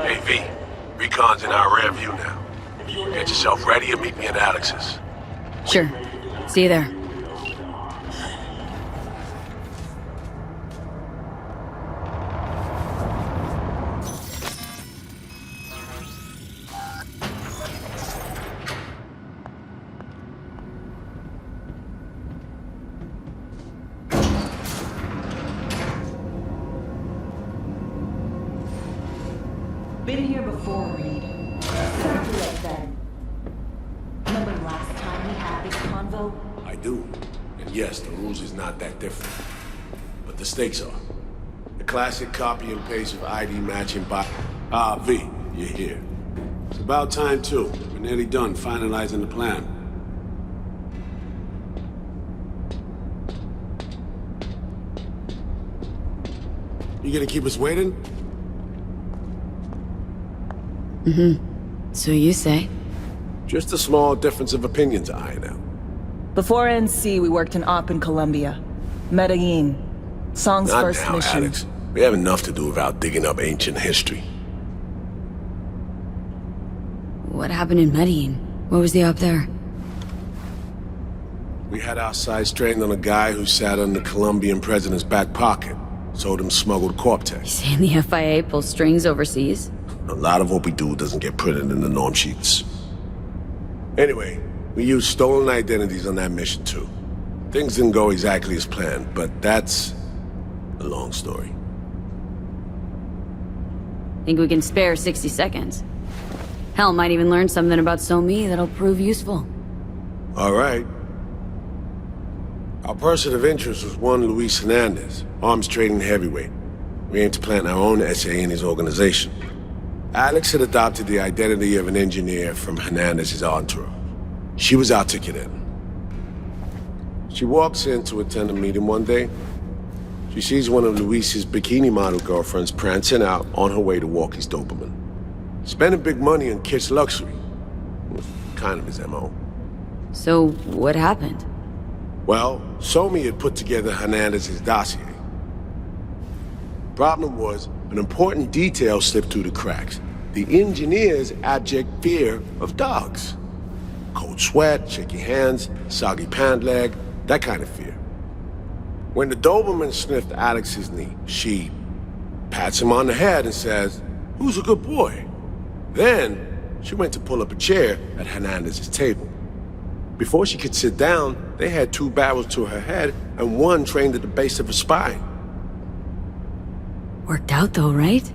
Hey, V. Recon's in our rear view now. Get yourself ready and meet me at Alex's. Sure. See you there. Been here before, Reed. Exactly like then. Remember last time we had this convo? I do. And yes, the rules is not that different. But the stakes are. The classic copy and paste of ID matching by... V, you're here. It's about time, too. We're nearly done finalizing the plan. You gonna keep us waiting? So you say? Just a small difference of opinion to iron out. Before NC, we worked in op in Colombia. Medellin. Song's Not first now, mission. Alex. We have enough to do without digging up ancient history. What happened in Medellin? What was the op there? We had our sights trained on a guy who sat on the Colombian president's back pocket. Sold him smuggled Corp-Tex. Saying the FIA pulls strings overseas? A lot of what we do doesn't get printed in the norm sheets. Anyway, we used stolen identities on that mission too. Things didn't go exactly as planned, but that's a long story. Think we can spare 60 seconds? Hell, might even learn something about So-Me that'll prove useful. All right. Our person of interest was one Luis Hernandez, arms trading heavyweight. We aim to plant our own SA in his organization. Alex had adopted the identity of an engineer from Hernandez's entourage. She was articulate. She walks in to attend a meeting one day. She sees one of Luis's bikini model girlfriends prancing out on her way to walk his Doberman. Spending big money on kids' luxury. Kind of his MO. So, what happened? Well, So-Me had put together Hernandez's dossier. Problem was, an important detail slipped through the cracks. The engineer's abject fear of dogs. Cold sweat, shaky hands, soggy pant leg, that kind of fear. When the Doberman sniffed Alex's knee, she pats him on the head and says, "Who's a good boy?" Then, she went to pull up a chair at Hernandez's table. Before she could sit down, they had two barrels to her head and one trained at the base of her spine. Worked out though, right?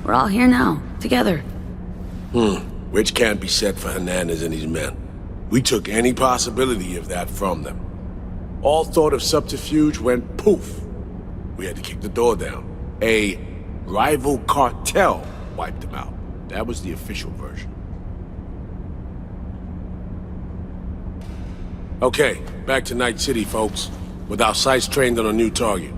We're all here now, together. Which can't be said for Hernandez and his men. We took any possibility of that from them. All thought of subterfuge went poof. We had to kick the door down. A rival cartel wiped them out. That was the official version. Okay, back to Night City, folks. With our sights trained on a new target.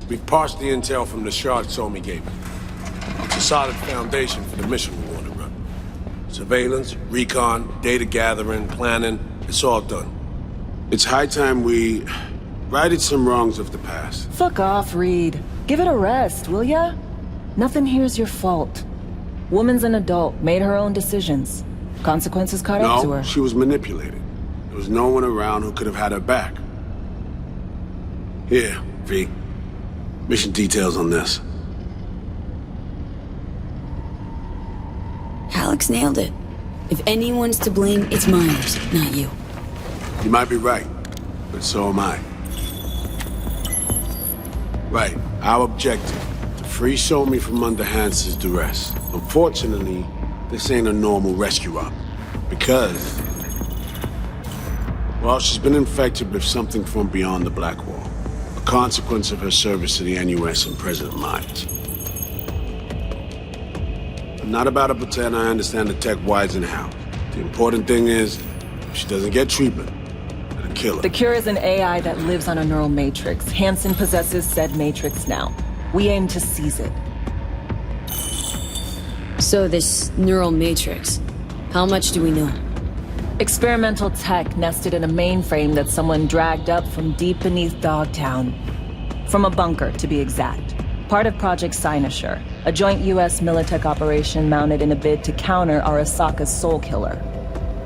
We've parsed the intel from the shard So-Me gave me. It's a solid foundation for the mission we want to run. Surveillance, recon, data gathering, planning, it's all done. It's high time we righted some wrongs of the past. Fuck off, Reed. Give it a rest, will ya? Nothing here's your fault. Woman's an adult, made her own decisions. Consequences caught up to her. No, she was manipulated. There was no one around who could have had her back. Here, V. Mission details on this. Alex nailed it. If anyone's to blame, it's Myers, not you. You might be right, but so am I. Right, our objective, to free So-Me from under Hansen's duress. Unfortunately, this ain't a normal rescue op, because... well, she's been infected with something from beyond the Black Wall. A consequence of her service to the NUS and President Myers. I'm not about to pretend I understand the tech whys and how. The important thing is, if she doesn't get treatment, it'll kill her. The cure is an AI that lives on a neural matrix. Hansen possesses said matrix now. We aim to seize it. So this neural matrix, how much do we know? Experimental tech nested in a mainframe that someone dragged up from deep beneath Dogtown. From a bunker, to be exact. Part of Project Cynosure, a joint US Militech operation mounted in a bid to counter Arasaka's Soul Killer.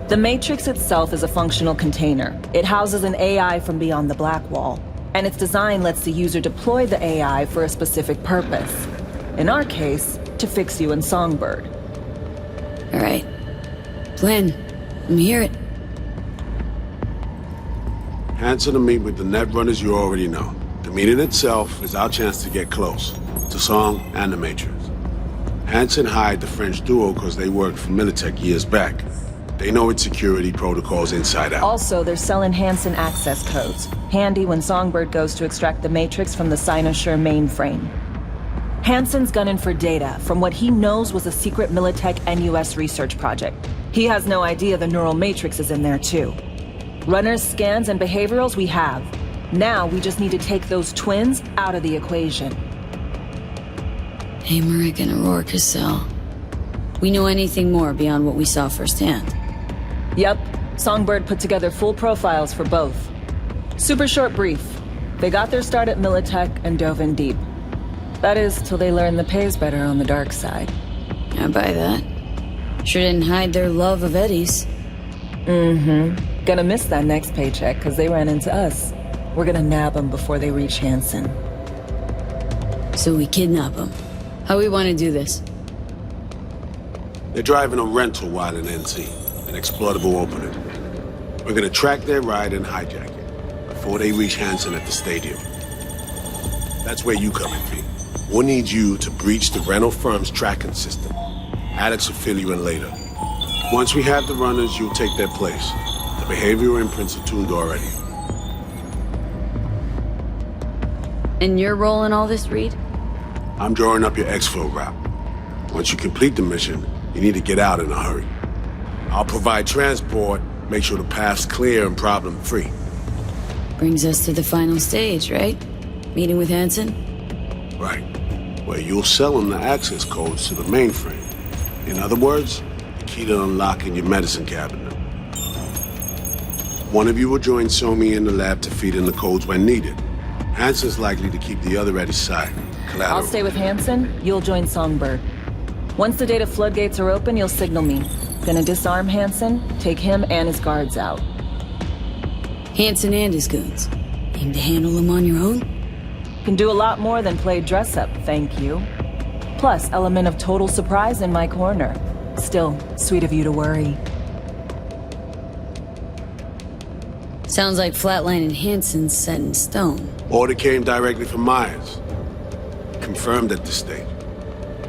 The Matrix itself is a functional container. It houses an AI from beyond the Black Wall, and its design lets the user deploy the AI for a specific purpose. In our case, to fix you in Songbird. All right. Plan. Let me hear it. Hansen to meet with the Netrunners you already know. The meeting itself is our chance to get close to Song and the Matrix. Hansen hired the French duo because they worked for Militech years back. They know its security protocols inside out. Also, they're selling Hansen access codes. Handy when Songbird goes to extract the Matrix from the Cynosure mainframe. Hansen's gunning for data from what he knows was a secret Militech NUS research project. He has no idea the neural matrix is in there too. Runners, scans, and behaviorals we have. Now we just need to take those twins out of the equation. Hamerick and Aurora Cassell. We know anything more beyond what we saw firsthand? Yep. Songbird put together full profiles for both. Super short brief. They got their start at Militech and dove in deep. That is, till they learn the pay's better on the dark side. I buy that. Sure didn't hide their love of Eddie's. Mm-hmm. Gonna miss that next paycheck, because they ran into us. We're gonna nab them before they reach Hansen. So we kidnap them. How we want to do this? They're driving a rental while in NC, an exploitable opening. We're gonna track their ride and hijack it before they reach Hansen at the stadium. That's where you come in, V. We'll need you to breach the rental firm's tracking system. Alex will fill you in later. Once we have the runners, you'll take their place. The behavioral imprints are tuned already. And your role in all this, Reed? I'm drawing up your exfil route. Once you complete the mission, you need to get out in a hurry. I'll provide transport, make sure the path's clear and problem-free. Brings us to the final stage, right? Meeting with Hansen? Right. Where you'll sell him the access codes to the mainframe. In other words, the key to unlocking your medicine cabinet. One of you will join Somi in the lab to feed in the codes when needed. Hansen's likely to keep the other at his side. Collateral. I'll stay with Hansen, you'll join Songbird. Once the data floodgates are open, you'll signal me. Gonna disarm Hansen, take him and his guards out. Hansen and his goons. Aim to handle them on your own? Can do a lot more than play dress-up, thank you. Plus, element of total surprise in my corner. Still, sweet of you to worry. Sounds like Flatline and Hansen's set in stone. Order came directly from Myers. Confirmed at this stage.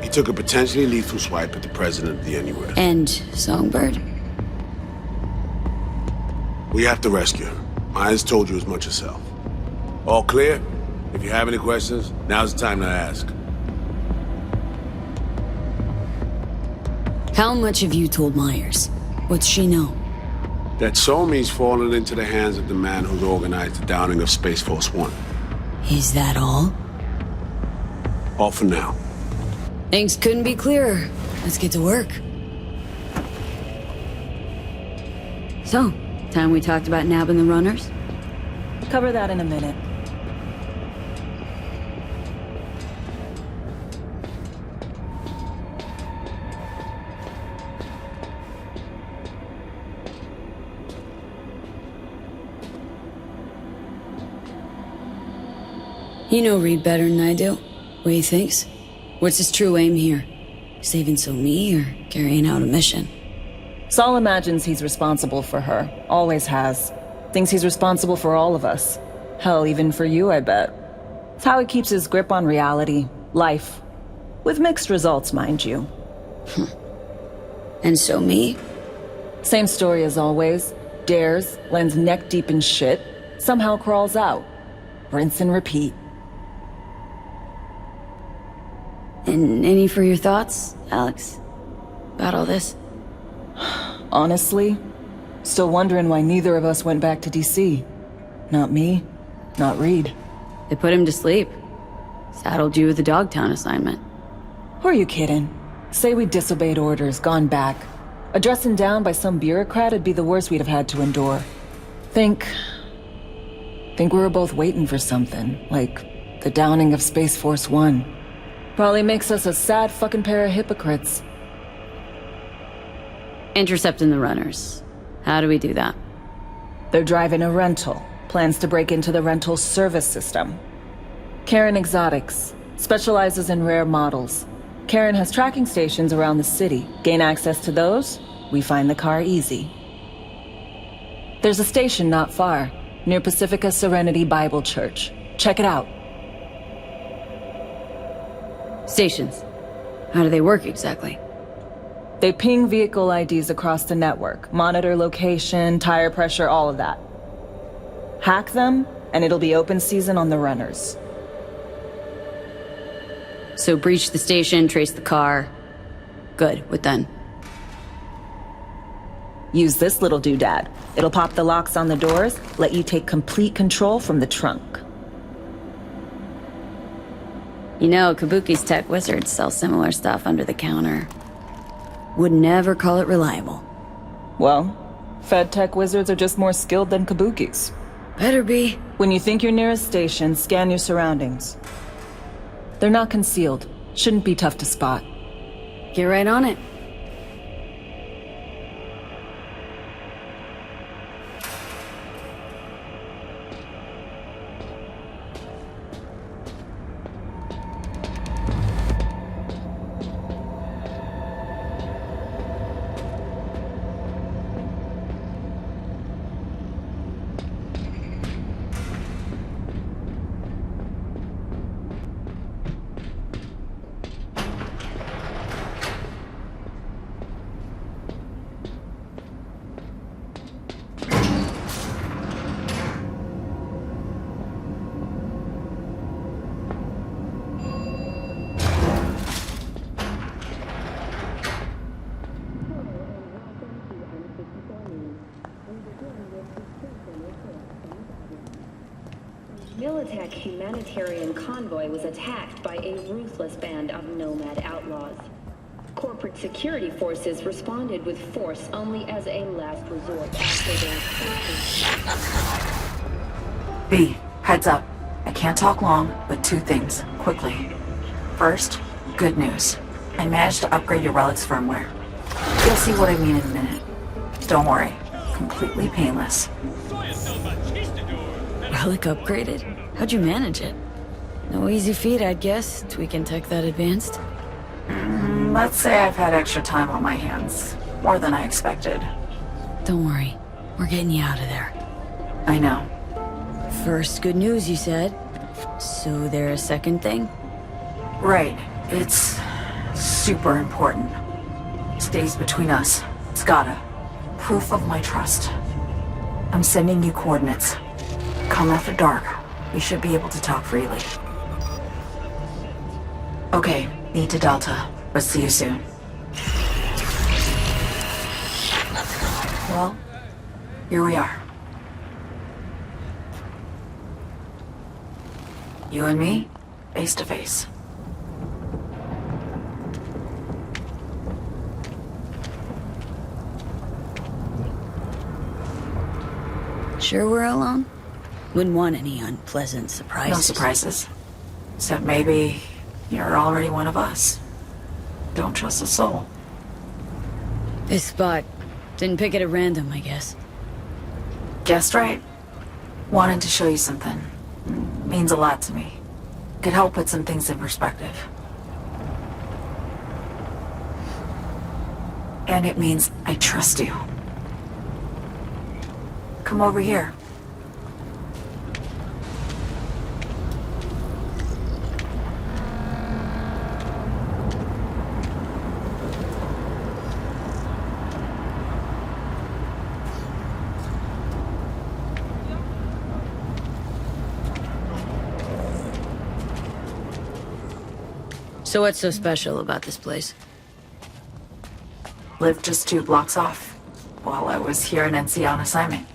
He took a potentially lethal swipe at the president of the NUS. And Songbird? We have to rescue her. Myers told you as much herself. All clear? If you have any questions, now's the time to ask. How much have you told Myers? What's she know? That Somi's fallen into the hands of the man who's organized the downing of Space Force One. Is that all? All for now. Things couldn't be clearer. Let's get to work. So, time we talked about nabbing the runners? Cover that in a minute. You know Reed better than I do. What he thinks? What's his true aim here? Saving Somi or carrying out a mission? Saul imagines he's responsible for her. Always has. Thinks he's responsible for all of us. Hell, even for you, I bet. It's how he keeps his grip on reality. Life. With mixed results, mind you. And Somi? Same story as always. Dares, lands neck deep in shit, somehow crawls out. Rinse and repeat. And any for your thoughts, Alex? about all this? Honestly, still wondering why neither of us went back to DC. Not me, not Reed. They put him to sleep. Saddled you with the Dogtown assignment. Who are you kidding? Say we disobeyed orders, gone back. A dressing down by some bureaucrat would be the worst we'd have had to endure. Think we were both waiting for something, like the downing of Space Force 1. Probably makes us a sad fucking pair of hypocrites. Intercepting the runners. How do we do that? They're driving a rental. Plans to break into the rental service system. Karen Exotics. Specializes in rare models. Karen has tracking stations around the city. Gain access to those, we find the car easy. There's a station not far, near Pacifica Serenity Bible Church. Check it out. Stations. How do they work exactly? They ping vehicle IDs across the network, monitor location, tire pressure, all of that. Hack them, and it'll be open season on the runners. So breach the station, trace the car. Good, what then? Use this little doodad. It'll pop the locks on the doors, let you take complete control from the trunk. You know, Kabuki's tech wizards sell similar stuff under the counter. Would never call it reliable. Well, Fed tech wizards are just more skilled than Kabukis. Better be. When you think you're near a station, scan your surroundings. They're not concealed. Shouldn't be tough to spot. Get right on it. Militech humanitarian convoy was attacked by a ruthless band of nomad outlaws. Corporate security forces responded with force only as a last resort after their B, heads up. I can't talk long, but two things, quickly. First, good news. I managed to upgrade your relic's firmware. You'll see what I mean in a minute. Don't worry, completely painless. Relic upgraded? How'd you manage it? No easy feat, I'd guess, tweaking tech that advanced. Let's say I've had extra time on my hands. More than I expected. Don't worry. We're getting you out of there. I know. First, good news, you said. So there a second thing? Right. It's super important. Stays between us. It's gotta. Proof of my trust. I'm sending you coordinates. Come after dark. We should be able to talk freely. Okay, need to Delta, but see you soon. Well, here we are. You and me, face to face. Sure we're alone? Wouldn't want any unpleasant surprises. No surprises. Except maybe you're already one of us. Don't trust a soul. This spot. Didn't pick it at random, I guess. Guessed right. Wanted to show you something. Means a lot to me. Could help put some things in perspective. And it means I trust you. Come over here. So what's so special about this place? lived just 2 blocks off, while I was here in NC on assignment.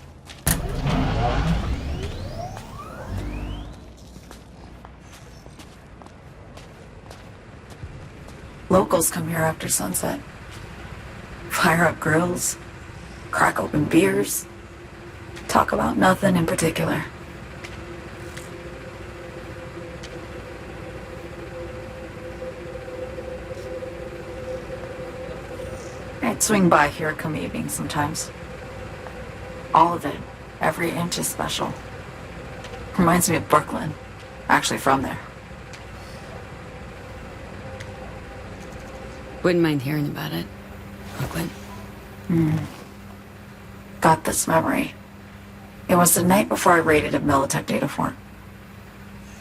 Locals come here after sunset. Fire up grills, crack open beers, talk about nothing in particular. I'd swing by here come evening sometimes. All of it, every inch is special. Reminds me of Brooklyn. Actually from there. Wouldn't mind hearing about it. Brooklyn. Got this memory. It was the night before I raided a Militech data fort.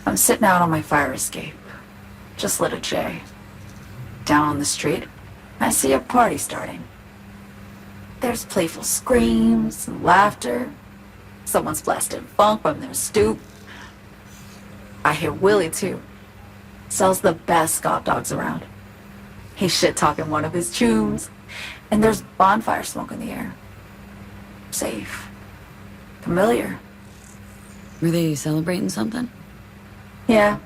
I'm sitting out on my fire escape. Just lit a J. Down on the street, I see a party starting. There's playful screams and laughter. Someone's blasting funk from their stoop. I hear Willie too. Sells the best Scott dogs around. He's shit-talking one of his tunes. And there's bonfire smoke in the air. Safe. Familiar. Were they celebrating something? Yeah.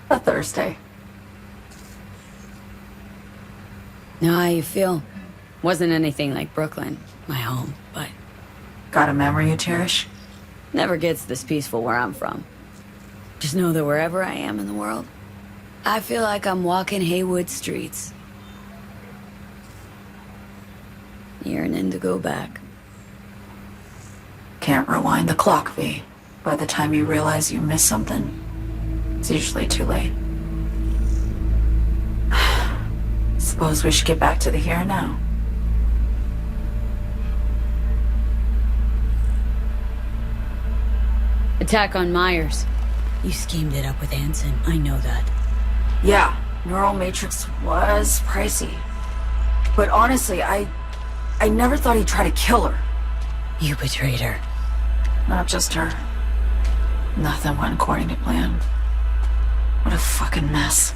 A Thursday. Know how you feel? Wasn't anything like Brooklyn, my home, but Got a memory you cherish? never gets this peaceful where I'm from. Just know that wherever I am in the world, I feel like I'm walking Haywood streets. Yearning to go back. Can't rewind the clock, V. By the time you realize you missed something, it's usually too late. Suppose we should get back to the here and now. Attack on Myers. You schemed it up with Hansen, I know that. Yeah, Neural Matrix was pricey. But honestly, I never thought he'd try to kill her. You betrayed her. Not just her. Nothing went according to plan. What a fucking mess.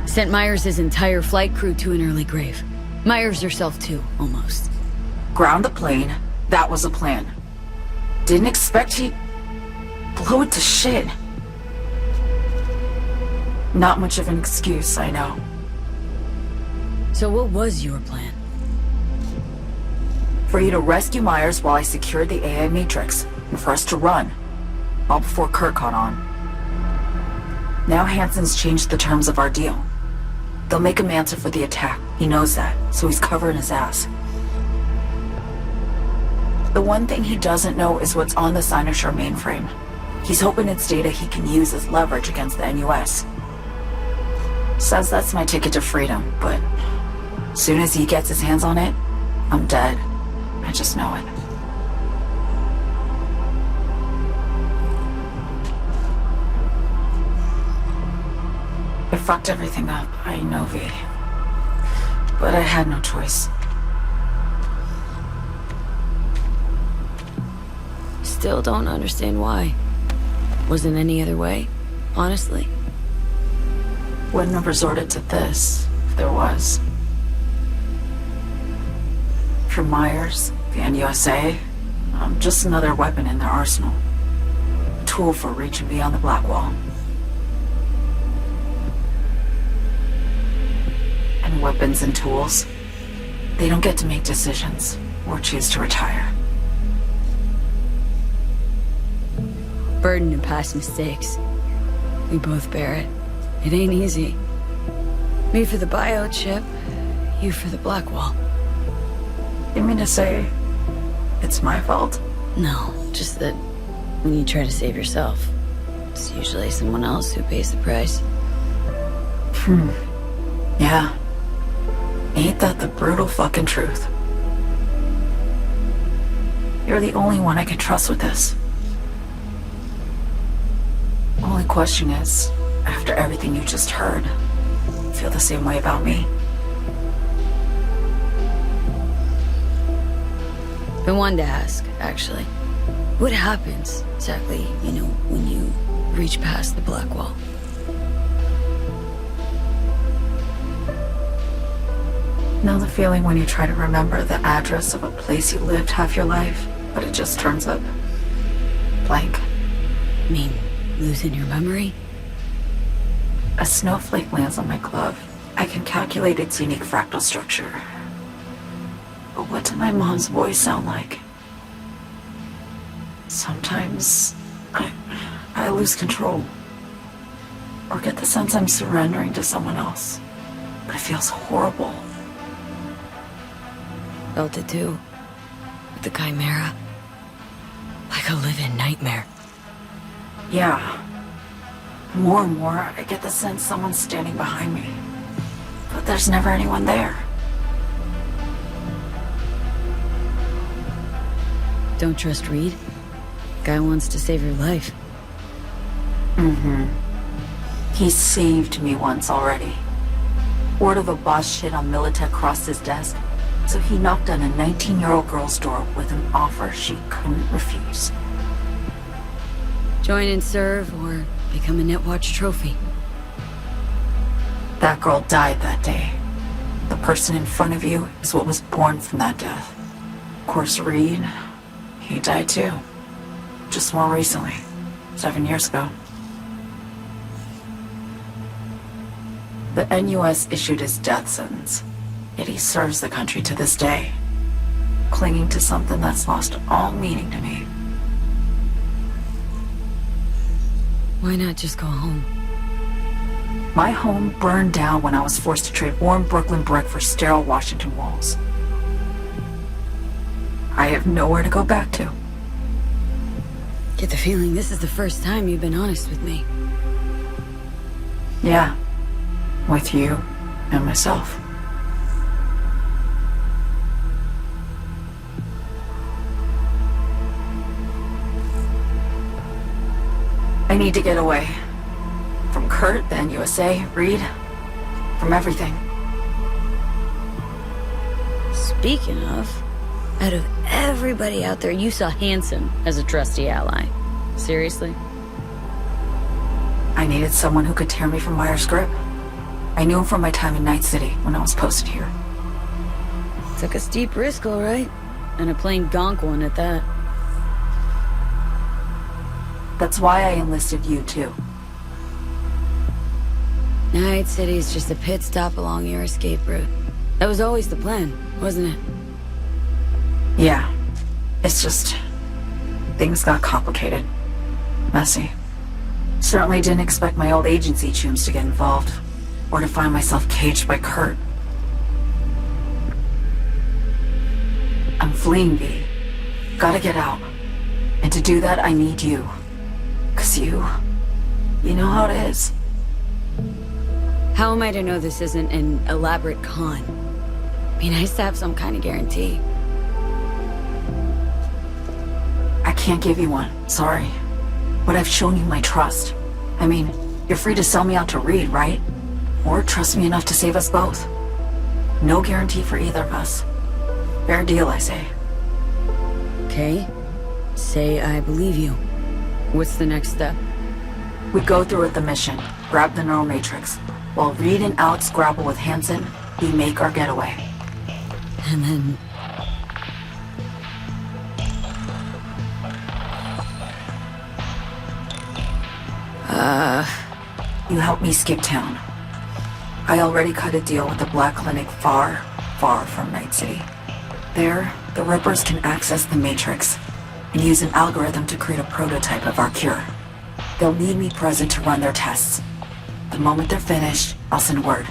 Sent Myers' entire flight crew to an early grave. Myers herself too, almost. Ground the plane. That was a plan. Didn't expect he'd blow it to shit. Not much of an excuse, I know. So what was your plan? For you to rescue Myers while I secured the AI Matrix, and for us to run. All before Kurt caught on. Now Hansen's changed the terms of our deal. They'll make him answer for the attack. He knows that, so he's covering his ass. The one thing he doesn't know is what's on the Cynosure mainframe. He's hoping it's data he can use as leverage against the NUS. Says that's my ticket to freedom, but as soon as he gets his hands on it, I'm dead. I just know it. I fucked everything up, I know, V. But I had no choice. Still don't understand why. Wasn't any other way, honestly. Wouldn't have resorted to this, if there was. For Myers, the NUSA, I'm just another weapon in their arsenal. A tool for reaching beyond the Black Wall. And weapons and tools, they don't get to make decisions or choose to retire. Burden of past mistakes. We both bear it. It ain't easy. Me for the biochip, you for the Black Wall. You mean to say it's my fault? No, just that when you try to save yourself, it's usually someone else who pays the price. Yeah. Ain't that the brutal fucking truth? You're the only one I can trust with this. Only question is, after everything you just heard, feel the same way about me? Been wanting to ask, actually. What happens, exactly, when you reach past the Black Wall? Know the feeling when you try to remember the address of a place you lived half your life, but it just turns up blank? Mean losing your memory? A snowflake lands on my glove. I can calculate its unique fractal structure. But what did my mom's voice sound like? Sometimes I lose control. Or get the sense I'm surrendering to someone else. But it feels horrible. Felt it too. With the Chimera. Like a living nightmare. Yeah. More and more, I get the sense someone's standing behind me. But there's never anyone there. Don't trust Reed? Guy wants to save your life. He saved me once already. Word of a boss shit on Militech crossed his desk, so he knocked on a 19-year-old girl's door with an offer she couldn't refuse. Join and serve, or become a Netwatch trophy. That girl died that day. The person in front of you is what was born from that death. Of course, Reed, he died too. Just more recently. 7 years ago. The NUS issued his death sentence, yet he serves the country to this day, clinging to something that's lost all meaning to me. Why not just go home? My home burned down when I was forced to trade warm Brooklyn brick for sterile Washington walls. I have nowhere to go back to. Get the feeling this is the first time you've been honest with me. Yeah. With you and myself. I need to get away. From Kurt, the NUSA, Reed, from everything. Speaking of, out of everybody out there, you saw Hansen as a trusty ally. Seriously? I needed someone who could tear me from Myers' grip. I knew him from my time in Night City when I was posted here. Took a steep risk, all right. And a plain gonk one at that. That's why I enlisted you, too. Night City's just a pit stop along your escape route. That was always the plan, wasn't it? Yeah. It's just... things got complicated. Messy. Certainly didn't expect my old agency chums to get involved. Or to find myself caged by Kurt. I'm fleeing, V. Gotta get out. And to do that, I need you. 'Cause you know how it is. How am I to know this isn't an elaborate con? Be nice to have some kind of guarantee. I can't give you one, sorry. But I've shown you my trust. I mean, you're free to sell me out to Reed, right? Or trust me enough to save us both. No guarantee for either of us. Fair deal, I say. Okay. Say I believe you. What's the next step? We go through with the mission, grab the neural matrix. While Reed and Alex grapple with Hansen, we make our getaway. And then... You help me skip town. I already cut a deal with the Black Clinic far, far from Night City. There, the Rippers can access the Matrix and use an algorithm to create a prototype of our cure. They'll need me present to run their tests. The moment they're finished, I'll send word.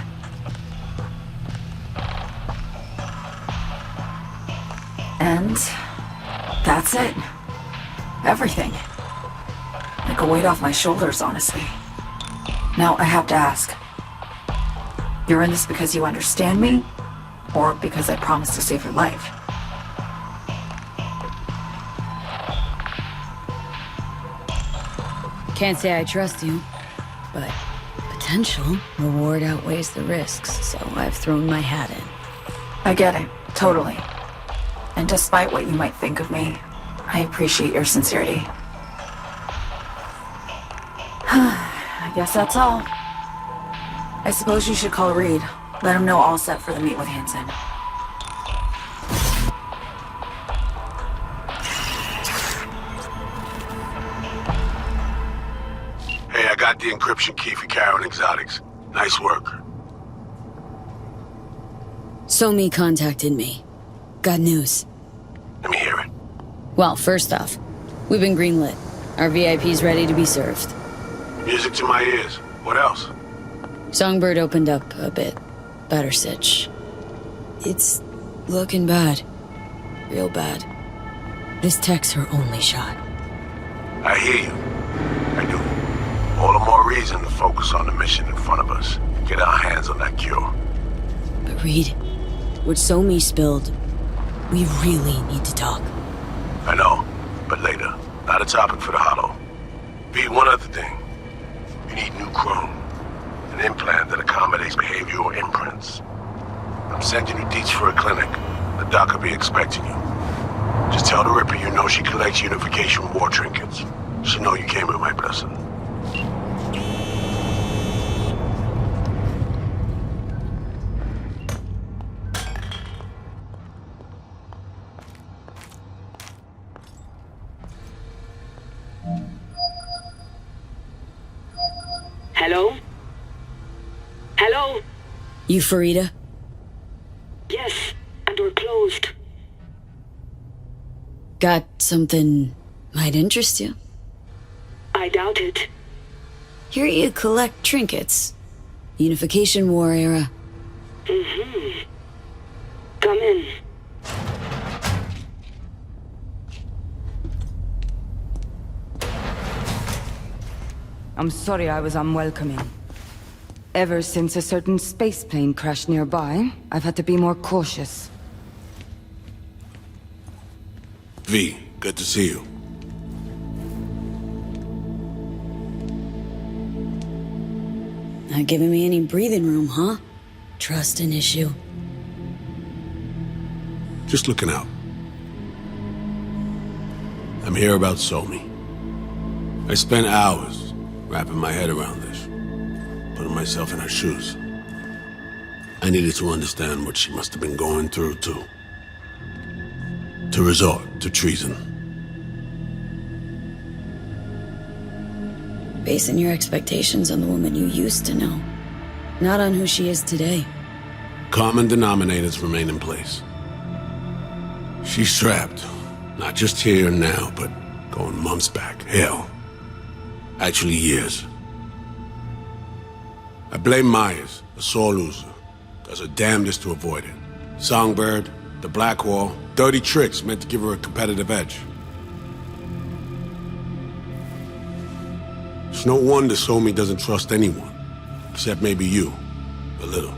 And that's it. Everything. Like a weight off my shoulders, honestly. Now I have to ask. You're in this because you understand me? Or because I promised to save your life? Can't say I trust you, but potential reward outweighs the risks, so I've thrown my hat in. I get it, totally. And despite what you might think of me, I appreciate your sincerity. I guess that's all. I suppose you should call Reed. Let him know all set for the meet with Hansen. Hey, I got the encryption key for Karen Exotics. Nice work. Somi contacted me. Got news. Let me hear it. Well, first off, we've been greenlit. Our VIP's ready to be served. Music to my ears. What else? Songbird opened up a bit. Better sitch. It's looking bad. Real bad. This tech's her only shot. I hear you. I do. All the more reason to focus on the mission in front of us. Get our hands on that cure. But Reed, what Somi spilled, we really need to talk. I know, but later. Not a topic for the Hollow. V, one other thing. You need new chrome. An implant that accommodates behavioral imprints. I'm sending you deets for a clinic. The doc will be expecting you. Just tell the Ripper you know she collects unification war trinkets. She'll know you came with my blessing. Hello? Hello? You Farida? Yes, and we're closed. Got something might interest you? I doubt it. Here you collect trinkets. Unification War era. Mm-hmm. Come in. I'm sorry I was unwelcoming. Ever since a certain space plane crashed nearby, I've had to be more cautious. V, good to see you. Not giving me any breathing room, huh? Trust an issue. Just looking out. I'm here about Somi. I spent hours wrapping my head around this, putting myself in her shoes. I needed to understand what she must have been going through to resort to treason. Basing your expectations on the woman you used to know, not on who she is today. Common denominators remain in place. She's trapped, not just here and now, but going months back. Hell, actually years. I blame Myers, a sore loser. Does her damnedest to avoid it. Songbird, the Blackwall, dirty tricks meant to give her a competitive edge. It's no wonder Somi doesn't trust anyone, except maybe you, a little.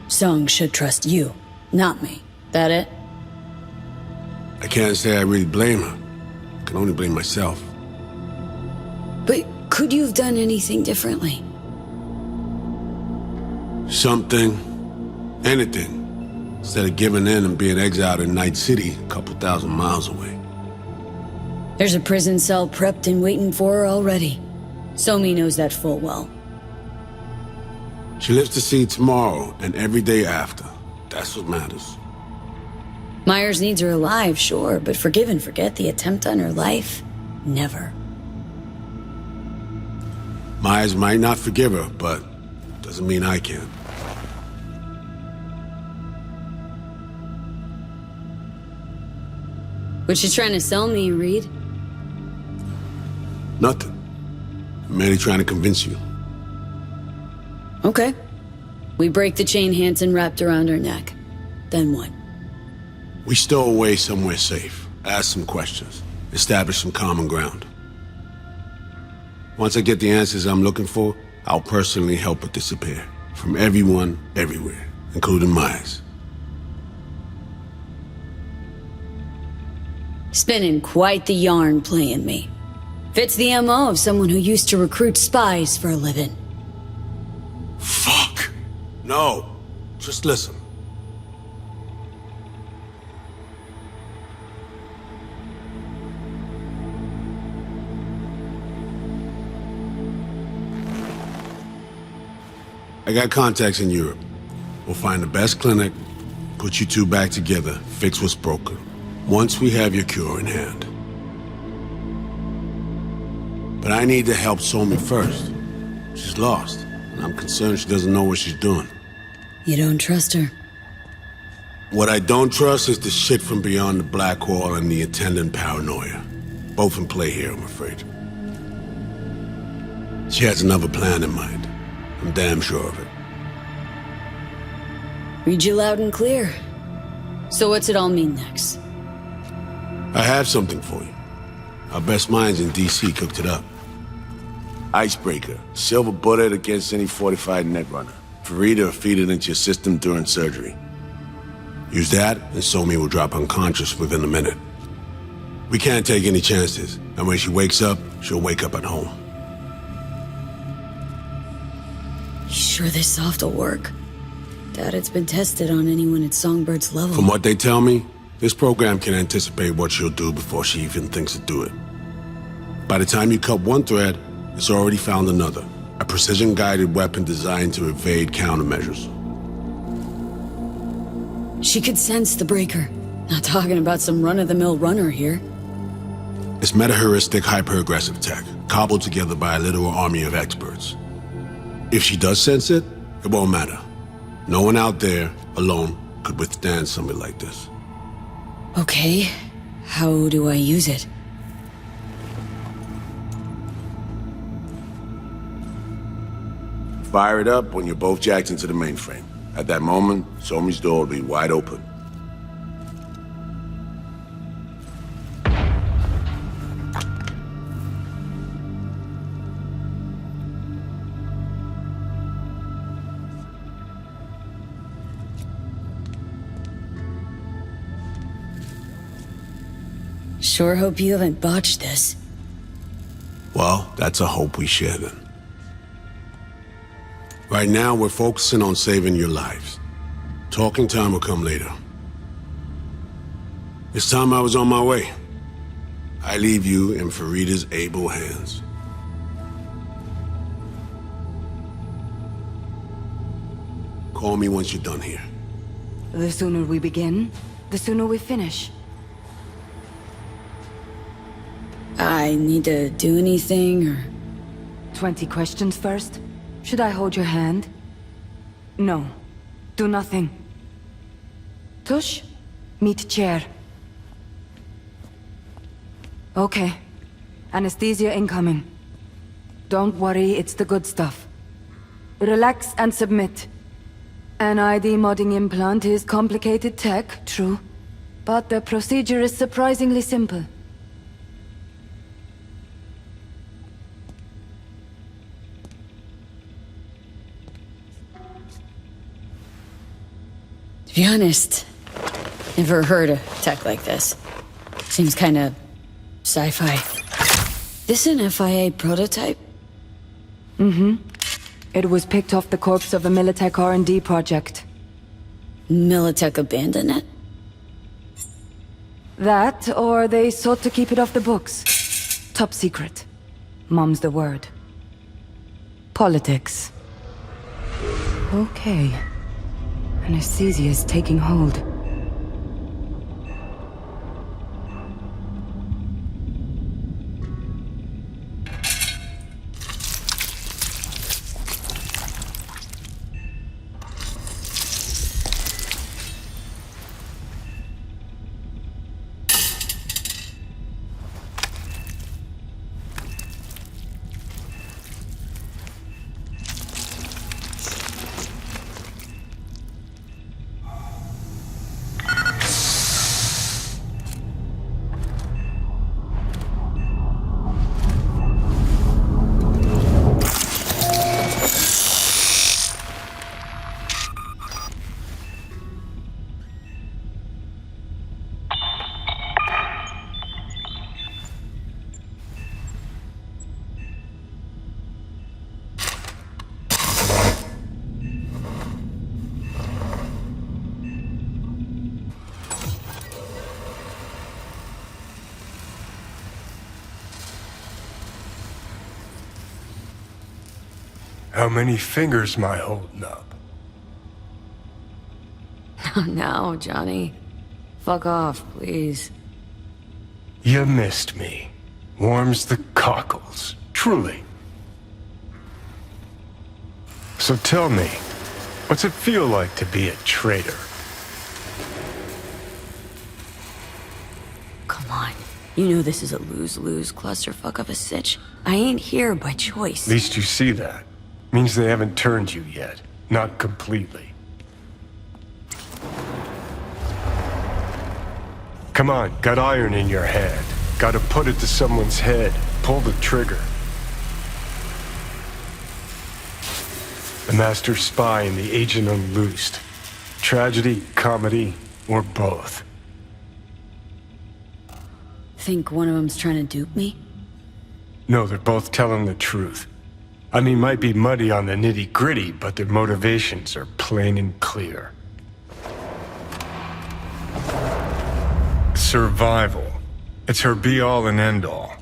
Song should trust you, not me. That it? I can't say I really blame her. I can only blame myself. But could you have done anything differently? Something, anything, instead of giving in and being exiled in Night City, a couple thousand miles away. There's a prison cell prepped and waiting for her already. Somi knows that full well. She lives to see tomorrow and every day after. That's what matters. Myers needs her alive, sure, but forgive and forget the attempt on her life? Never. Myers might not forgive her, but doesn't mean I can. What you trying to sell me, Reed? Nothing. I'm merely trying to convince you. Okay. We break the chain Hansen wrapped around her neck. Then what? We stow away somewhere safe, ask some questions, establish some common ground. Once I get the answers I'm looking for, I'll personally help her disappear. From everyone, everywhere, including Myers. Spinning quite the yarn playing me. Fits the MO of someone who used to recruit spies for a living. Fuck! No. Just listen. I got contacts in Europe. We'll find the best clinic, put you two back together, fix what's broken. Once we have your cure in hand. But I need to help Somi first. She's lost, and I'm concerned she doesn't know what she's doing. You don't trust her? What I don't trust is the shit from beyond the black wall and the attendant paranoia. Both in play here, I'm afraid. She has another plan in mind. I'm damn sure of it. Read you loud and clear. So what's it all mean next? I have something for you. Our best minds in DC cooked it up. Icebreaker. Silver bullet against any fortified netrunner. Farida will feed it into your system during surgery. Use that, and Somi will drop unconscious within a minute. We can't take any chances, and when she wakes up, she'll wake up at home. You sure this soft will work? Doubt it's been tested on anyone at Songbird's level. From what they tell me, this program can anticipate what she'll do before she even thinks to do it. By the time you cut one thread, it's already found another. A precision-guided weapon designed to evade countermeasures. She could sense the breaker. Not talking about some run-of-the-mill runner here. It's meta-heuristic hyper-aggressive tech, cobbled together by a literal army of experts. If she does sense it, it won't matter. No one out there, alone, could withstand something like this. Okay, how do I use it? Fire it up when you're both jacked into the mainframe. At that moment, Somi's door will be wide open. Sure hope you haven't botched this. Well, that's a hope we share then. Right now, we're focusing on saving your lives. Talking time will come later. It's time I was on my way. I leave you in Farida's able hands. Call me once you're done here. The sooner we begin, the sooner we finish. I need to do anything, or... 20 questions first? Should I hold your hand? No. Do nothing. Tush? Meet chair. Okay. Anesthesia incoming. Don't worry, it's the good stuff. Relax and submit. An ID modding implant is complicated tech, true. But the procedure is surprisingly simple. To be honest, never heard of tech like this. Seems kinda sci-fi. This an FIA prototype? Mm-hmm. It was picked off the corpse of a Militech R&D project. Militech abandoned it? That, or they sought to keep it off the books. Top secret. Mom's the word. Politics. Okay. Anesthesia is taking hold. How many fingers am I holding up? No, Johnny. Fuck off, please. You missed me. Warms the cockles, truly. So tell me, what's it feel like to be a traitor? Come on. You know this is a lose-lose clusterfuck of a sitch. I ain't here by choice. At least you see that. Means they haven't turned you yet. Not completely. Come on, got iron in your hand. Gotta put it to someone's head. Pull the trigger. The master spy and the agent unloosed. Tragedy, comedy, or both. Think one of them's trying to dupe me? No, they're both telling the truth. I mean, might be muddy on the nitty-gritty, but their motivations are plain and clear. Survival. It's her be-all and end-all.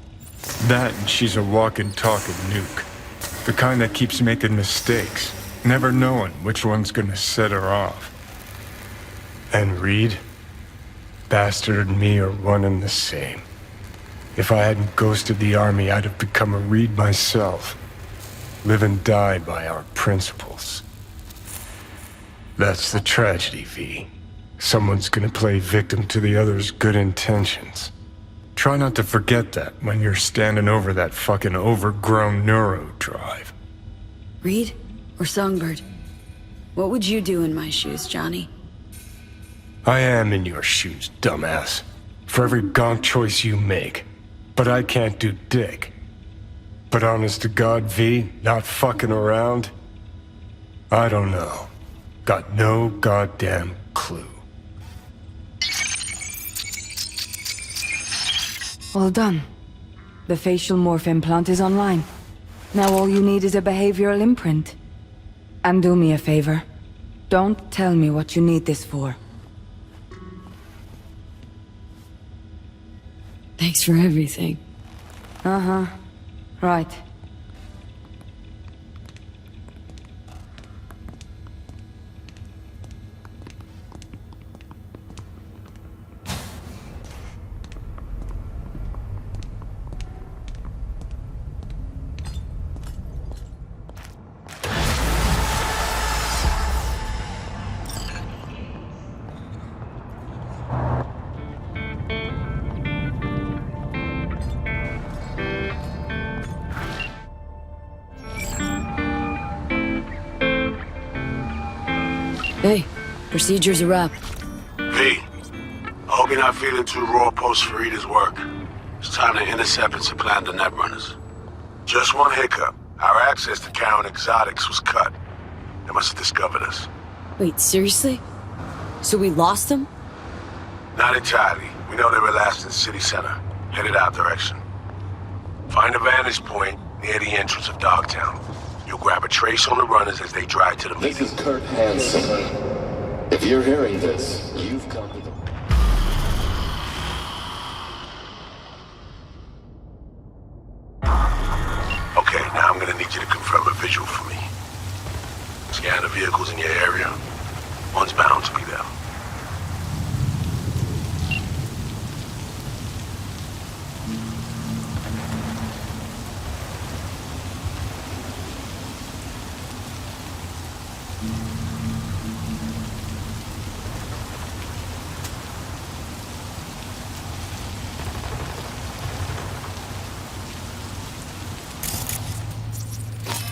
That and she's a walking, talking nuke. The kind that keeps making mistakes, never knowing which one's gonna set her off. And Reed? Bastard and me are one and the same. If I hadn't ghosted the army, I'd have become a Reed myself. Live and die by our principles. That's the tragedy, V. Someone's gonna play victim to the other's good intentions. Try not to forget that when you're standing over that fucking overgrown neuro drive. Reed or Songbird? What would you do in my shoes, Johnny? I am in your shoes, dumbass. For every gonk choice you make. But I can't do dick. But honest to God, V, not fucking around? I don't know. Got no goddamn clue. All done. The facial morph implant is online. Now all you need is a behavioral imprint. And do me a favor. Don't tell me what you need this for. Thanks for everything. Uh-huh. Right. Hey, procedure's a wrap. V, I hope you're not feeling too raw post Farida's work. It's time to intercept and supplant the netrunners. Just one hiccup. Our access to Karen Exotics was cut. They must have discovered us. Wait, seriously? So we lost them? Not entirely. We know they were last in the city center, headed our direction. Find a vantage point near the entrance of Dogtown. You'll grab a trace on the runners as they drive to the meeting. This is Kurt Hansen. If you're hearing this, you've come to the... Okay, now I'm gonna need you to confirm a visual for me. Scan the vehicles in your area. One's bound to be there.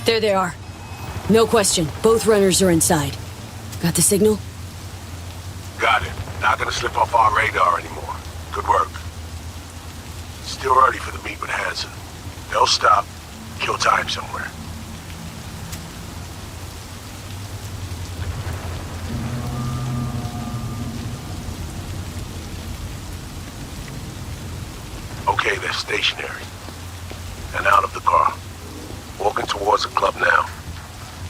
There they are. No question, both runners are inside. Got the signal? Got it. Not gonna slip off our radar anymore. Good work. Still early for the meet with Hansen. They'll stop, kill time somewhere. Okay, they're stationary. And out of the car. Walking towards the club now.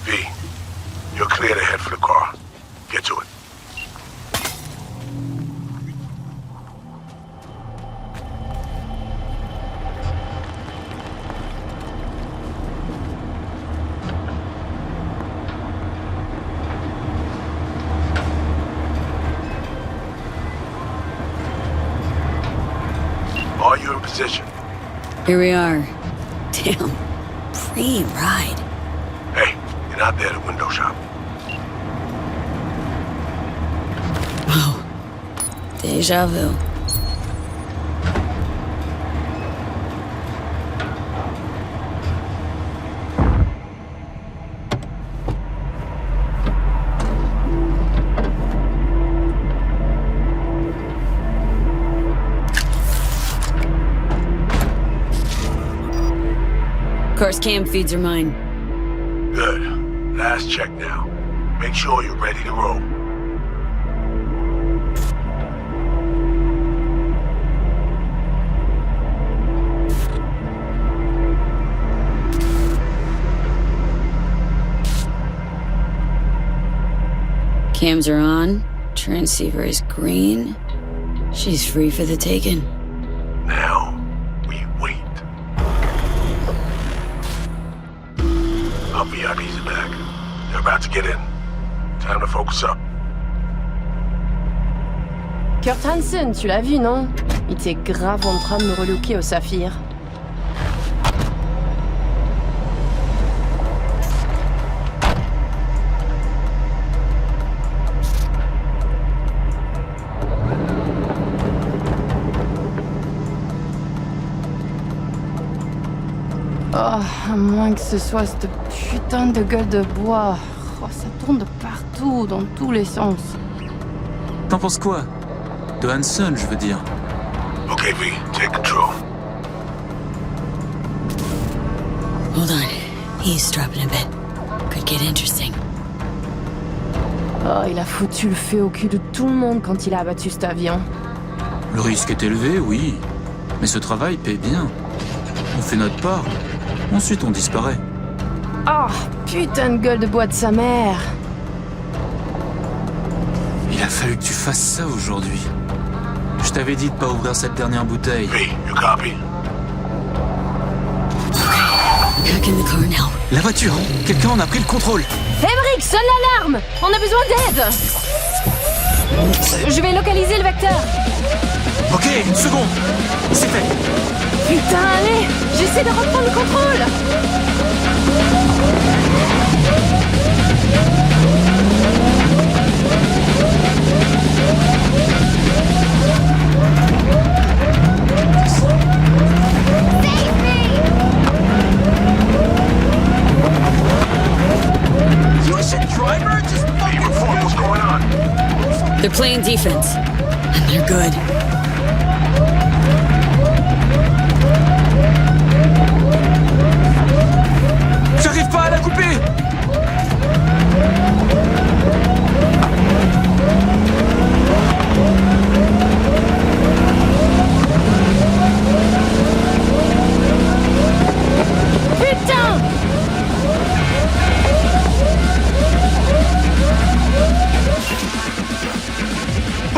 V, you're clear to head for the car. Get to it. position. Here we are. Damn. Pre-ride. Hey, you're not there to window shop. Oh. Deja vu. Of course, cam feeds are mine. Good. Last check now. Make sure you're ready to roll. Cams are on. Transceiver is green. She's free for the taking. Now, we wait. Our VIPs are back. They're about to get in. Time to focus up. Kurt Hansen, tu l'as vu, non? Il était grave en train de me relooker au saphir. Oh, à moins que ce soit cette putain de gueule de bois. Oh, ça tourne de partout, dans tous les sens. T'en penses quoi? De Hansen, je veux dire. Okay, V, take control. Hold on. Eavesdropping a bit. Could get interesting. Oh, il a foutu le feu au cul de tout le monde quand il a abattu cet avion. Le risque est élevé, oui. Mais ce travail paie bien. On fait notre part. Ensuite, on disparaît. Oh, putain de gueule de bois de sa mère. Il a fallu que tu fasses ça aujourd'hui. Je t'avais dit de pas ouvrir cette dernière bouteille. V, you copy? Back in the car now. La voiture! Quelqu'un en a pris le contrôle! Emmerich, sonne l'alarme! On a besoin d'aide! Je vais localiser le vecteur. Ok, une seconde! C'est fait! Putain, allez! J'essaie de reprendre le contrôle! They're playing defense, and they're good. J'arrive pas à la couper! Putain!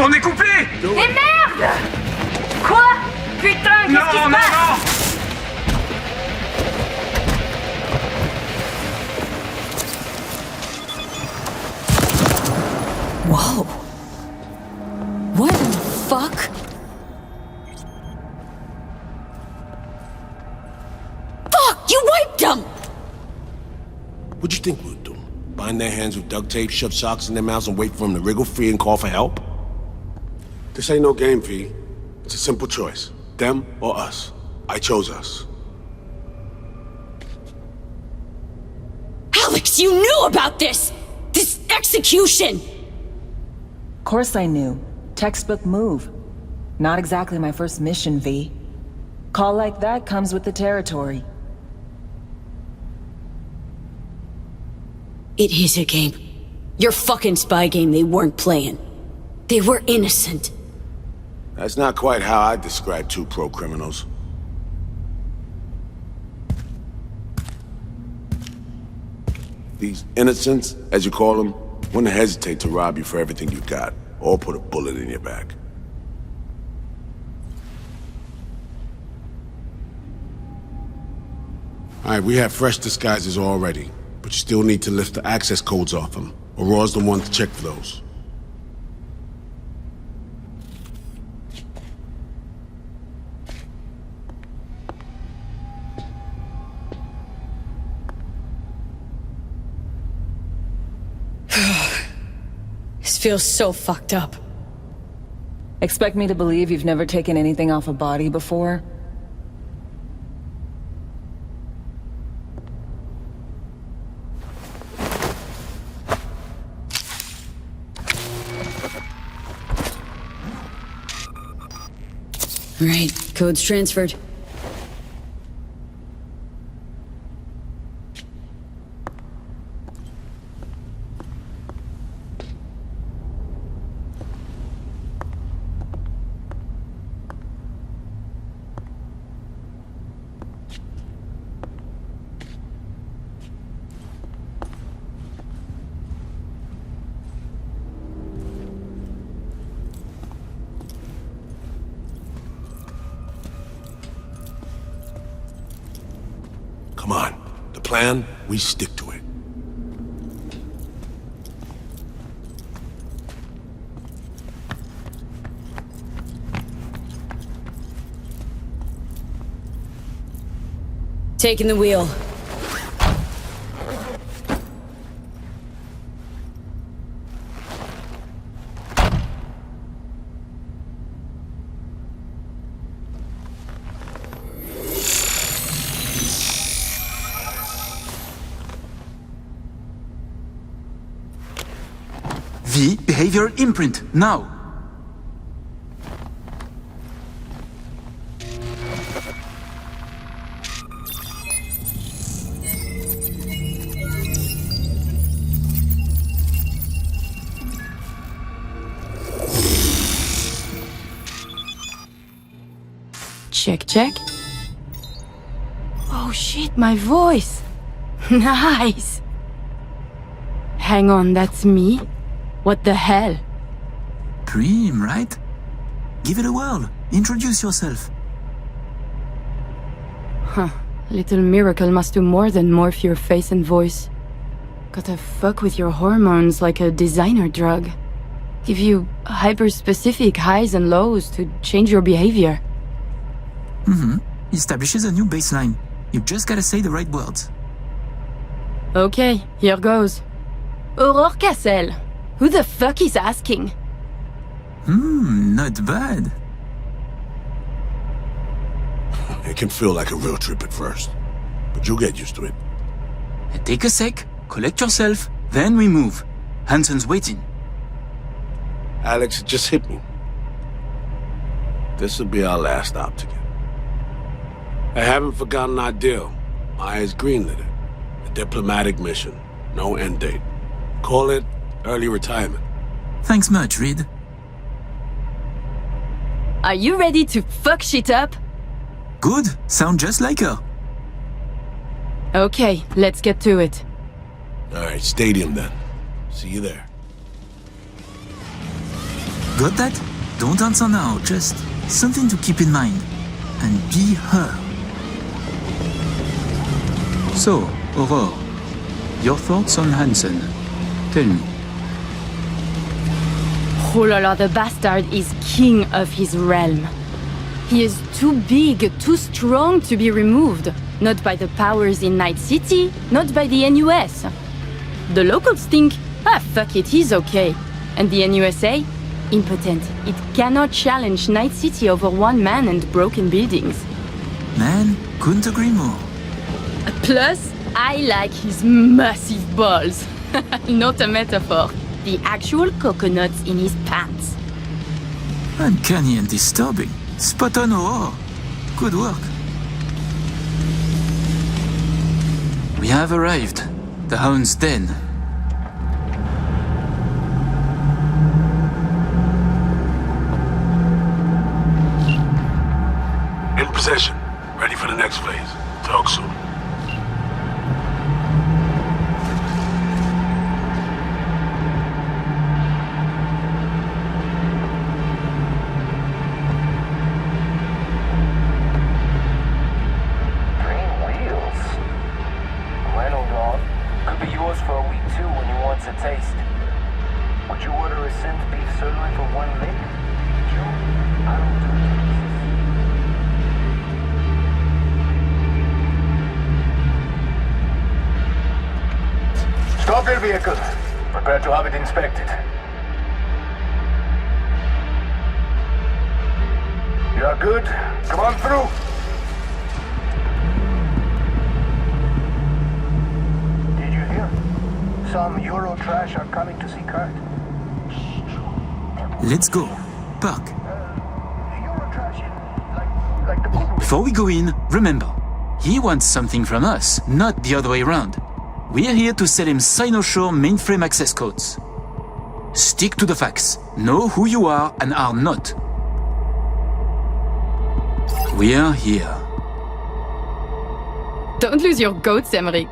On est coupé! Et merde! Quoi? Putain, qu'est-ce qui se passe? Whoa. What in the fuck? Fuck! You wiped them! What'd you think we'd do? Bind their hands with duct tape, shove socks in their mouths, and wait for them to wriggle free and call for help? This ain't no game, V. It's a simple choice. Them or us. I chose us. Alex, you knew about this! This execution! Of course I knew. Textbook move. Not exactly my first mission, V. Call like that comes with the territory. It is a game. Your fucking spy game they weren't playing. They were innocent. That's not quite how I describe two pro-criminals. These innocents, as you call them, wouldn't hesitate to rob you for everything you got, or put a bullet in your back. Alright, we have fresh disguises already, but you still need to lift the access codes off them. Aurora's the one to check for those. feels so fucked up. Expect me to believe you've never taken anything off a body before? All right, code's transferred. Come on. The plan, we stick to it. Taking the wheel. V, behavior imprint, now! Check, check. Oh shit, my voice! Nice! Hang on, that's me? What the hell? Dream, right? Give it a whirl. Introduce yourself. Huh. Little Miracle must do more than morph your face and voice. Gotta fuck with your hormones like a designer drug. Give you hyper-specific highs and lows to change your behavior. Establishes a new baseline. You just gotta say the right words. Okay, here goes. Aurore Cassel. Who the fuck is asking? Not bad. It can feel like a real trip at first, but you'll get used to it. Take a sec, collect yourself, then we move. Hanson's waiting. Alex, it just hit me. This will be our last stop together. I haven't forgotten our deal. Maya's greenlit it. A diplomatic mission. No end date. Call it early retirement. Thanks much, Reed. Are you ready to fuck shit up? Good, sound just like her. Okay, let's get to it. Alright, stadium then. See you there. Got that? Don't answer now, just something to keep in mind. And be her. So, Aurore, your thoughts on Hanson? Tell me. Oh la la, the bastard is king of his realm. He is too big, too strong to be removed. Not by the powers in Night City, not by the NUS. The locals think, fuck it, he's okay. And the NUSA? Impotent. It cannot challenge Night City over one man and broken buildings. Man, couldn't agree more. Plus, I like his massive balls. Not a metaphor. The actual coconuts in his pants. Uncanny and disturbing. Spot on, Aurore. Good work. We have arrived. The Hound's Den. In possession. Ready for the next phase. Talk soon. Stop your vehicle. Prepare to have it inspected. You're good. Come on through. Did you hear? Some Euro trash are coming to see Kurt. Let's go. Park. Euro trash, like the good. Before we go in, remember, he wants something from us, not the other way around. We're here to sell him Cynosure mainframe access codes. Stick to the facts. Know who you are and are not. We are here. Don't lose your goats, Emmerich.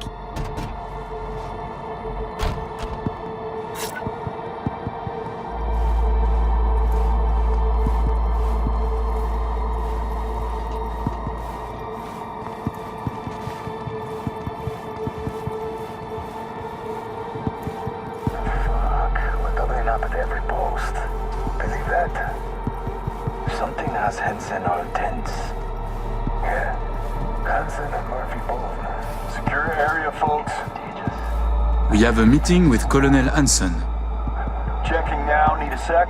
We're doubling up at every post. Believe that? Something has Henson all tense. Yeah. Hansen and Murphy both. Secure area, folks. We have a meeting with Colonel Hansen. Checking now. Need a sec?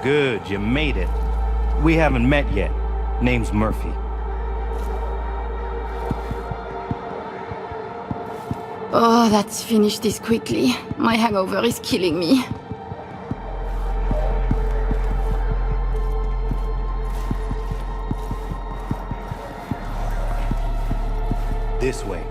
Good, you made it. We haven't met yet. Name's Murphy. Oh, let's finish this quickly. My hangover is killing me. This way.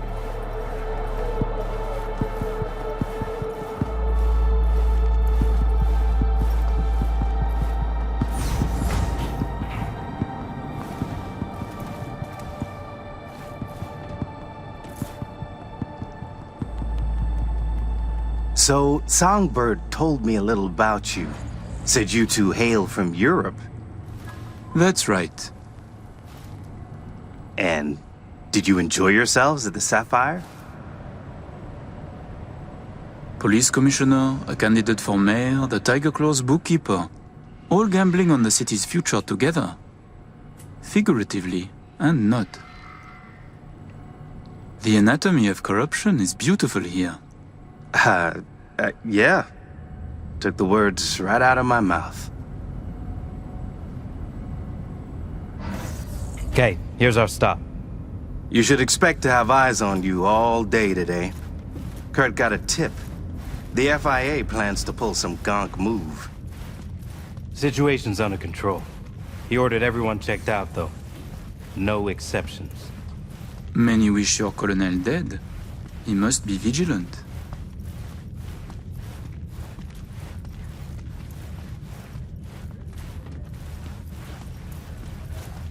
So, Songbird told me a little about you. Said you two hail from Europe. That's right. And did you enjoy yourselves at the Sapphire? Police commissioner, a candidate for mayor, the Tiger Claw's bookkeeper. All gambling on the city's future together. Figuratively, and not. The anatomy of corruption is beautiful here. Yeah. Took the words right out of my mouth. Okay, here's our stop. You should expect to have eyes on you all day today. Kurt got a tip. The FIA plans to pull some gonk move. Situation's under control. He ordered everyone checked out, though. No exceptions. Many wish your colonel dead. He must be vigilant.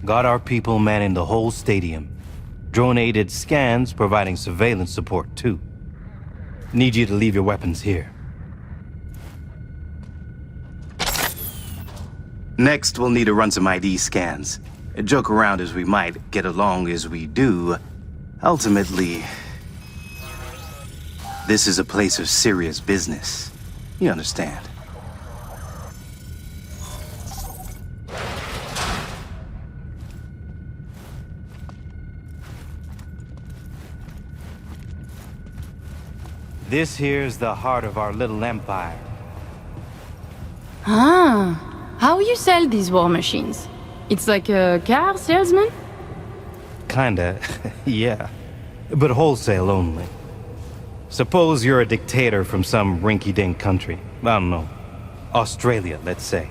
Got our people manning the whole stadium. Drone-aided scans providing surveillance support, too. Need you to leave your weapons here. Next, we'll need to run some ID scans. Joke around as we might, get along as we do. Ultimately, this is a place of serious business. You understand? This here's the heart of our little empire. Ah, how you sell these war machines? It's like a car salesman? Kinda, yeah. But wholesale only. Suppose you're a dictator from some rinky-dink country. I don't know. Australia, let's say.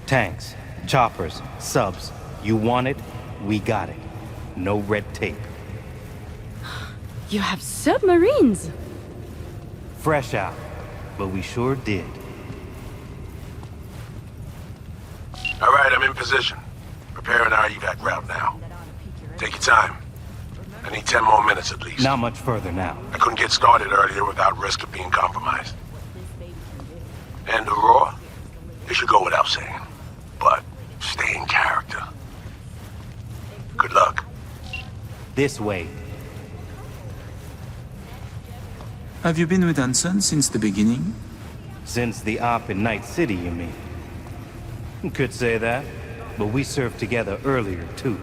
Tanks, choppers, subs. You want it, we got it. No red tape. You have submarines! Fresh out, but we sure did. All right, I'm in position. Preparing our evac route now. Take your time. I need 10 more minutes at least. Not much further now. I couldn't get started earlier without risk of being compromised. And Aurora? It should go without saying. But stay in character. Good luck. This way. Have you been with Hansen since the beginning? Since the op in Night City, you mean? Could say that, but we served together earlier, too.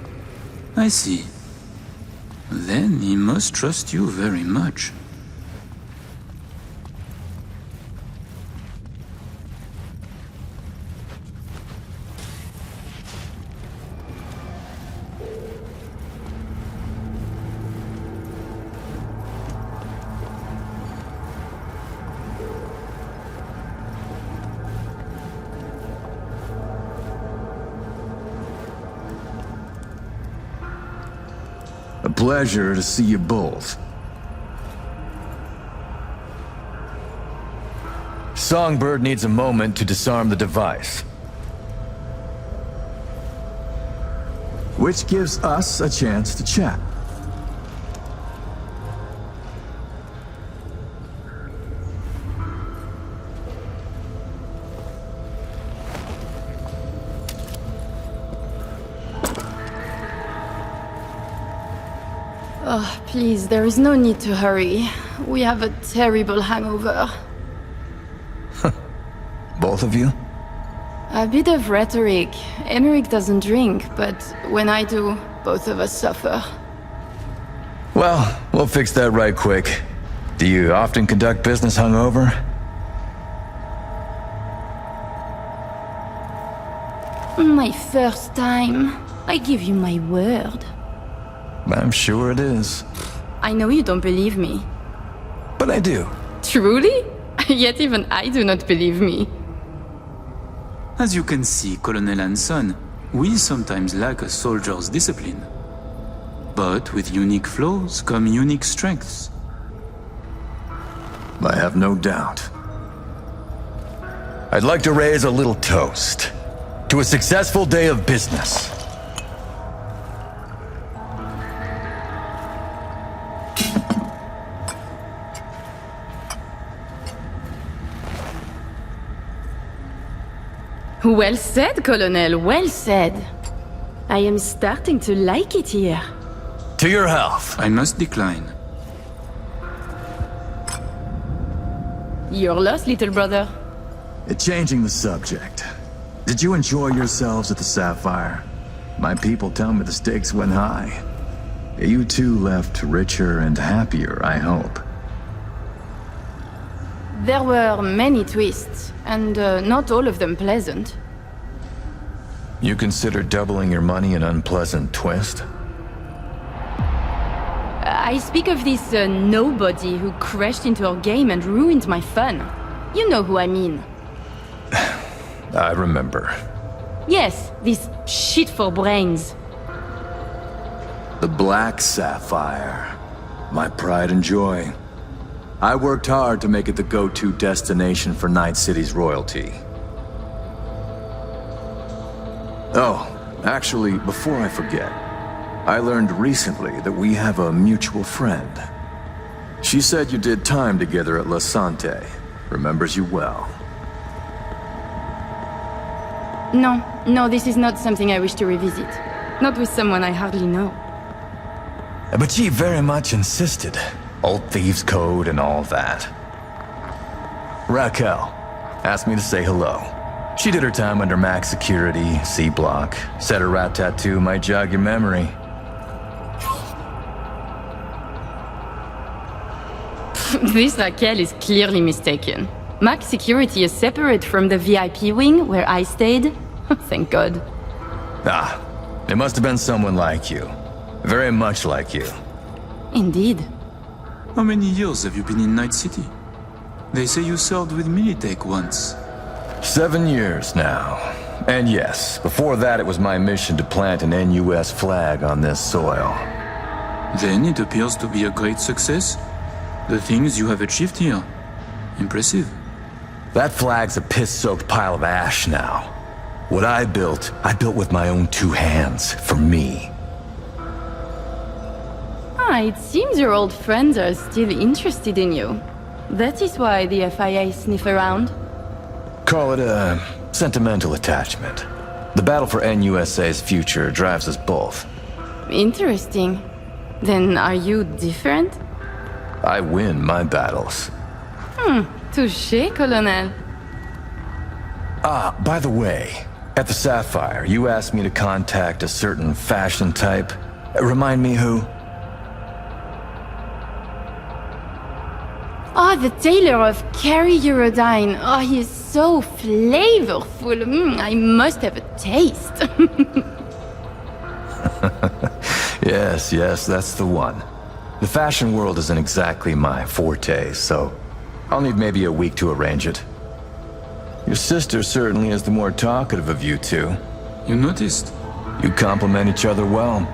I see. Then he must trust you very much. A pleasure to see you both. Songbird needs a moment to disarm the device. Which gives us a chance to chat. Oh, please, there is no need to hurry. We have a terrible hangover. Both of you? A bit of rhetoric. Emmerich doesn't drink, but when I do, both of us suffer. Well, we'll fix that right quick. Do you often conduct business hungover? My first time. I give you my word. I'm sure it is. I know you don't believe me. But I do. Truly? Yet even I do not believe me. As you can see, Colonel Hanson, we sometimes lack a soldier's discipline. But with unique flaws come unique strengths. I have no doubt. I'd like to raise a little toast to a successful day of business. Well said, Colonel, well said. I am starting to like it here. To your health. I must decline. Your loss, little brother. Changing the subject. Did you enjoy yourselves at the Sapphire? My people tell me the stakes went high. You two left richer and happier, I hope. There were many twists, and not all of them pleasant. You consider doubling your money an unpleasant twist? I speak of this nobody who crashed into our game and ruined my fun. You know who I mean. I remember. Yes, this shit for brains. The Black Sapphire. My pride and joy. I worked hard to make it the go-to destination for Night City's royalty. Oh, actually, before I forget, I learned recently that we have a mutual friend. She said you did time together at La Sante. Remembers you well. No, this is not something I wish to revisit. Not with someone I hardly know. But she very much insisted. Old Thieves' Code and all that. Raquel asked me to say hello. She did her time under max security, C block. Said her rat tattoo might jog your memory. This Raquel is clearly mistaken. Max security is separate from the VIP wing where I stayed. Thank God. Ah, it must have been someone like you. Very much like you. Indeed. How many years have you been in Night City? They say you served with Militech once. 7 years now. And yes, before that it was my mission to plant an NUS flag on this soil. Then it appears to be a great success. The things you have achieved here. Impressive. That flag's a piss-soaked pile of ash now. What I built with my own 2 hands, for me. It seems your old friends are still interested in you. That is why the FIA sniff around. Call it a sentimental attachment. The battle for NUSA's future drives us both. Interesting. Then are you different? I win my battles. Touché, Colonel. Ah, by the way, at the Sapphire, you asked me to contact a certain fashion type. Remind me who? Oh, the tailor of Carrie Eurodyne. Oh, he is so flavorful. I must have a taste. Yes, that's the one. The fashion world isn't exactly my forte, so I'll need maybe a week to arrange it. Your sister certainly is the more talkative of you two. You noticed? You complement each other well.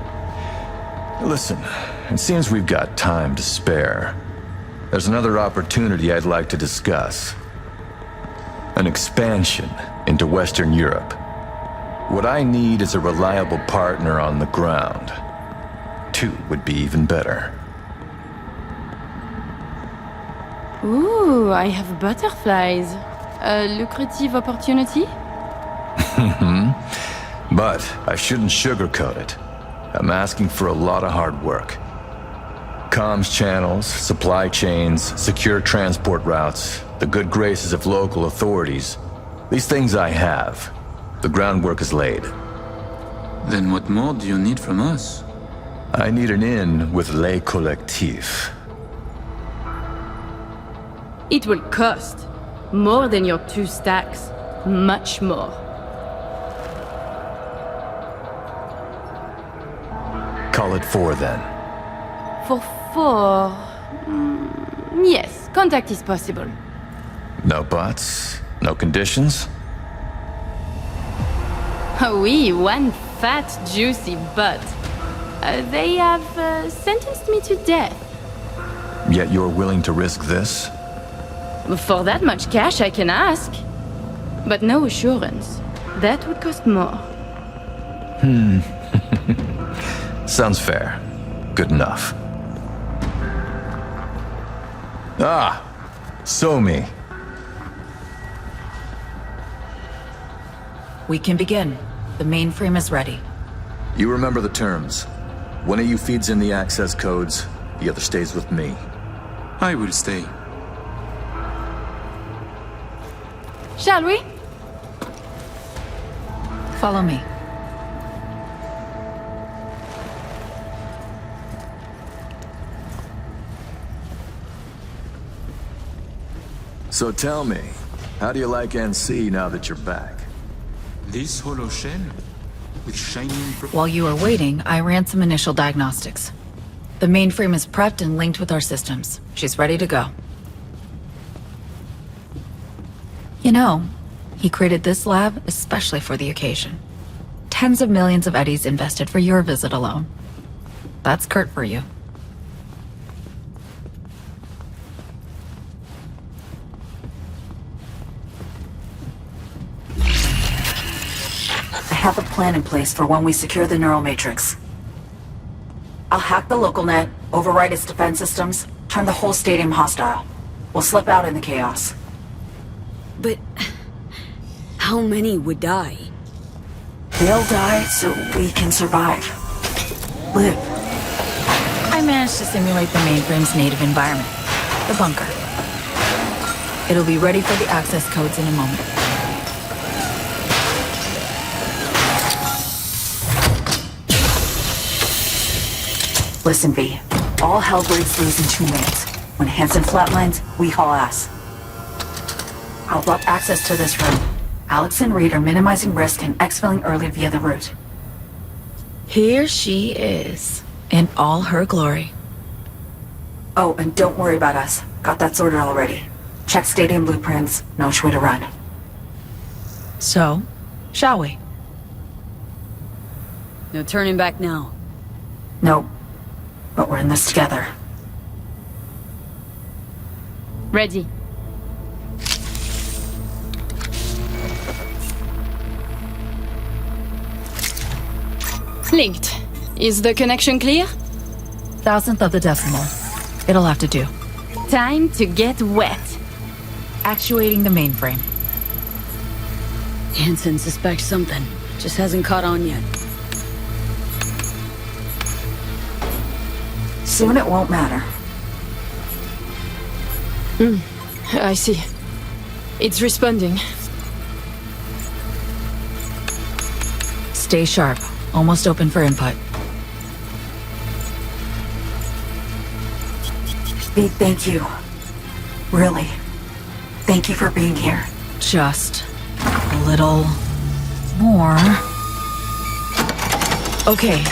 Listen, it seems we've got time to spare. There's another opportunity I'd like to discuss. An expansion into Western Europe. What I need is a reliable partner on the ground. 2 would be even better. Ooh, I have butterflies. A lucrative opportunity? But I shouldn't sugarcoat it. I'm asking for a lot of hard work. Comms channels, supply chains, secure transport routes, the good graces of local authorities. These things I have. The groundwork is laid. Then what more do you need from us? I need an in with Les Collectifs. It will cost more than your 2 stacks. Much more. Call it 4 then. For 4... yes, contact is possible. No buts? No conditions? Oui, one fat, juicy butt. They have sentenced me to death. Yet you're willing to risk this? For that much cash, I can ask. But no assurance. That would cost more. Sounds fair. Good enough. Ah! Somi. We can begin. The mainframe is ready. You remember the terms. One of you feeds in the access codes, the other stays with me. I will stay. Shall we? Follow me. So tell me, how do you like NC now that you're back? This hollow shell? With shining... While you were waiting, I ran some initial diagnostics. The mainframe is prepped and linked with our systems. She's ready to go. You know, he created this lab especially for the occasion. Tens of millions of eddies invested for your visit alone. That's Kurt for you. I have a plan in place for when we secure the neural matrix. I'll hack the local net, override its defense systems, turn the whole stadium hostile. We'll slip out in the chaos. But how many would die? They'll die so we can survive. Live. I managed to simulate the mainframe's native environment, the bunker. It'll be ready for the access codes in a moment. Listen, V. All hell breaks loose in 2 minutes. When Hansen flatlines, we haul ass. I'll block access to this room. Alex and Reed are minimizing risk and exfilling early via the route. Here she is, in all her glory. Oh, and don't worry about us. Got that sorted already. Check stadium blueprints, no which way to run. So, shall we? No turning back now. Nope. But we're in this together. Ready. Linked. Is the connection clear? 1,000th of the decimal. It'll have to do. Time to get wet. Actuating the mainframe. Hansen suspects something. Just hasn't caught on yet. Soon it won't matter. I see. It's responding. Stay sharp. Almost open for input. Big thank you. Really. Thank you for being here. Just a little more. Okay,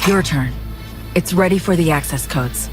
your turn. It's ready for the access codes.